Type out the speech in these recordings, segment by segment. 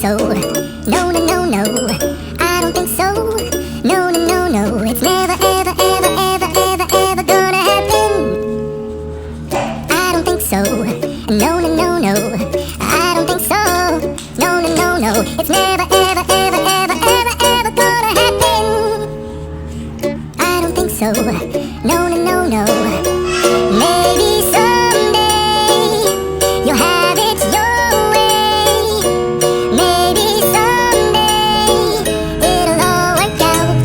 so. No, no, no, no, I don't think so. No, no, no, no, it's never, ever, ever, ever, ever, ever gonna happen. I don't think so. No, no, no, no, I don't think so. No, no, no, no, it's never, ever, ever, ever, ever, ever gonna happen. I don't think so. No, no, no, no. Maybe someday you'll have it your way. Maybe someday it'll all work out.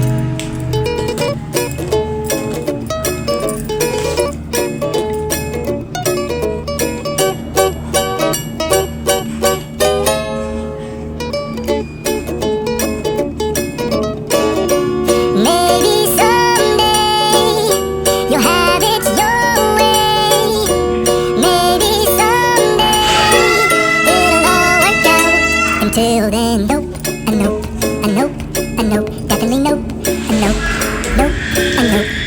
Maybe someday you'll have it your way. Maybe someday it'll all work out. Until then, nope, a nope, a nope, a nope, definitely nope, a nope, nope, a nope.